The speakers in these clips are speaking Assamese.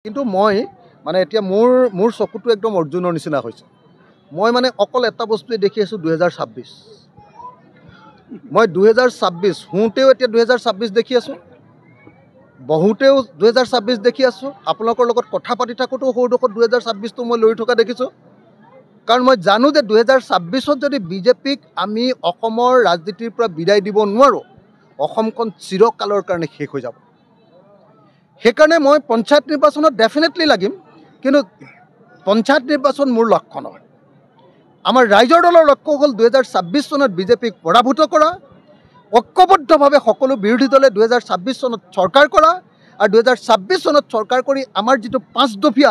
কিন্তু মই মানে এতিয়া মোৰ চকুটো একদম অৰ্জুনৰ নিচিনা হৈছে। মই মানে অকল এটা বস্তুৱে দেখি আছোঁ 2026। মই 2026 শুওঁতেও এতিয়া 2026 দেখি আছোঁ, বহুতেও 2026 দেখি আছোঁ। আপোনালোকৰ লগত কথা পাতি থাকোঁতেও সৌডোখৰত 2026টো মই লৈ থকা দেখিছোঁ। কাৰণ মই জানো যে 2026ত যদি বিজেপিক আমি অসমৰ ৰাজনীতিৰ পৰা বিদায় দিব নোৱাৰোঁ, অসমখন চিৰকালৰ কাৰণে শেষ হৈ যাব। সেইকাৰণে মই পঞ্চায়ত নিৰ্বাচনত ডেফিনেটলি লাগিম, কিন্তু পঞ্চায়ত নিৰ্বাচন মোৰ লক্ষ্য নহয়। আমাৰ ৰাইজৰ দলৰ লক্ষ্য হ'ল 2026 চনত বিজেপিক পৰাভূত কৰা, ঐক্যবদ্ধভাৱে সকলো বিৰোধী দলে 2026 চনত চৰকাৰ কৰা, আৰু 2026 চনত চৰকাৰ কৰি আমাৰ যিটো 5 দফীয়া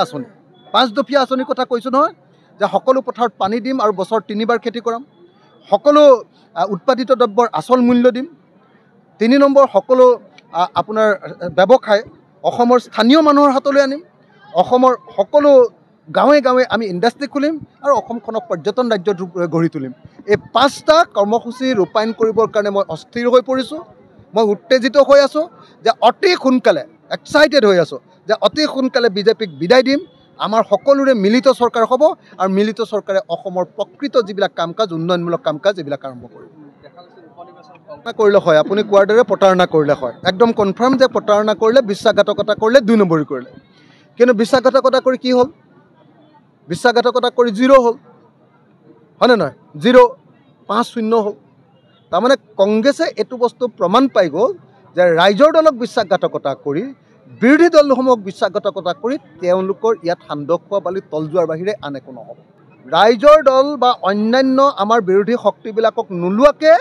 আঁচনিৰ কথা কৈছোঁ নহয়, যে সকলো পথাৰত পানী দিম আৰু বছৰত 3বাৰ খেতি কৰাম, সকলো উৎপাদিত দ্ৰব্যৰ আচল মূল্য দিম, 3 নম্বৰ সকলো আপোনাৰ ব্যৱসায় অসমৰ স্থানীয় মানুহৰ হাতলৈ আনিম, অসমৰ সকলো গাঁৱে গাঁৱে আমি ইণ্ডাষ্ট্ৰি খুলিম আৰু অসমখনক পৰ্যটন ৰাজ্য গঢ়ি তুলিম। এই 5টা কৰ্মসূচী ৰূপায়ণ কৰিবৰ কাৰণে মই অস্থিৰ হৈ পৰিছোঁ। মই উত্তেজিত হৈ আছোঁ যে অতি সোনকালে, এক্সাইটেড হৈ আছোঁ যে অতি সোনকালে বিজেপিক বিদায় দিম। আমাৰ সকলোৰে মিলিত চৰকাৰ হ'ব আৰু মিলিত চৰকাৰে অসমৰ প্ৰকৃত যিবিলাক কাম কাজ, উন্নয়নমূলক কাম কাজ এইবিলাক আৰম্ভ কৰিব। কৰিলে হয়, আপুনি কোৱাৰ দৰে প্ৰতাৰণা কৰিলে হয়, একদম কনফাৰ্ম যে প্ৰতাৰণা কৰিলে, বিশ্বাসঘাতকতা কৰিলে, 2 নম্বৰী কৰিলে। কিন্তু বিশ্বাসঘাতকতা কৰি কি হ'ল? বিশ্বাসঘাতকতা কৰি 0 হ'ল, হয়নে নহয়? 0, 5-0 হ'ল। তাৰমানে কংগ্ৰেছে এইটো বস্তু প্ৰমাণ পাই গ'ল যে ৰাইজৰ দলক বিশ্বাসঘাতকতা কৰি, বিৰোধী দলসমূহক বিশ্বাসঘাতকতা কৰি তেওঁলোকৰ ইয়াত সান্দহ খোৱা বালি তল যোৱাৰ বাহিৰে আন একো নহ'ব। ৰাইজৰ দল বা অন্যান্য আমাৰ বিৰোধী শক্তিবিলাকক নোলোৱাকৈ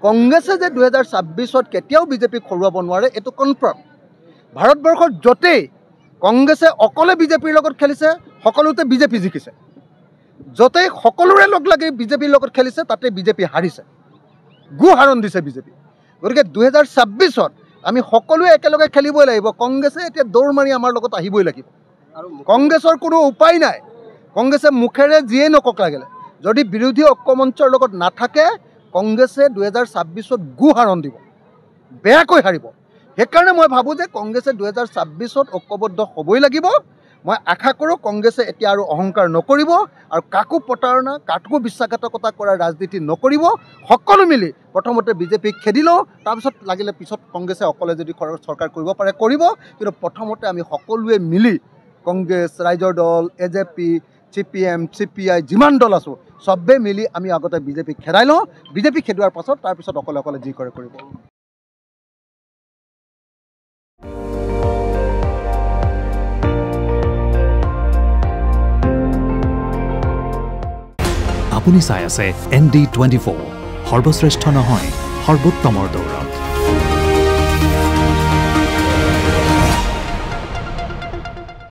কংগ্ৰেছে যে 2026ত কেতিয়াও বিজেপিক হৰুৱাব নোৱাৰে, এইটো কনফাৰ্ম। ভাৰতবৰ্ষৰ য'তেই কংগ্ৰেছে অকলে বিজেপিৰ লগত খেলিছে, সকলোতে বিজেপি জিকিছে। য'তেই সকলোৰে লগ লাগি বিজেপিৰ লগত খেলিছে, তাতে বিজেপি হাৰিছে, হাৰণ দিছে বিজেপি। গতিকে 2026ত আমি সকলোৱে একেলগে খেলিবই লাগিব। কংগ্ৰেছে এতিয়া দৌৰ মাৰি আমাৰ লগত আহিবই লাগিব। কংগ্ৰেছৰ কোনো উপায় নাই। কংগ্ৰেছে মুখেৰে যিয়ে নকওক লাগিলে, যদি বিৰোধী ঐক্যমঞ্চৰ লগত নাথাকে, কংগ্ৰেছে 2026ত হাৰণ দিব, বেয়াকৈ হাৰিব। সেইকাৰণে মই ভাবোঁ যে কংগ্ৰেছে 2026ত ঐক্যবদ্ধ হ'বই লাগিব। মই আশা কৰোঁ কংগ্ৰেছে এতিয়া আৰু অহংকাৰ নকৰিব আৰু কাকো প্ৰতাৰণা, কাকো বিশ্বাসঘাতকতা কৰাৰ ৰাজনীতি নকৰিব। সকলো মিলি প্ৰথমতে বিজেপিক খেদি লওঁ, তাৰপিছত লাগিলে পিছত কংগ্ৰেছে অকলে যদি চৰকাৰ কৰিব পাৰে কৰিব, কিন্তু প্ৰথমতে আমি সকলোৱে মিলি কংগ্ৰেছ, ৰাইজৰ দল, AJP, CPM, CPI যিমান দল আছোঁ চবেই মিলি আমি আগতে বিজেপিক খেদাই লওঁ। বিজেপি খেদোৱাৰ পাছত তাৰপিছত অকলে অকলে যি কৰে কৰিব। আপুনি চাই আছে ND24, সৰ্বশ্ৰেষ্ঠ নহয়, সৰ্বোত্তমৰ দৌৰ।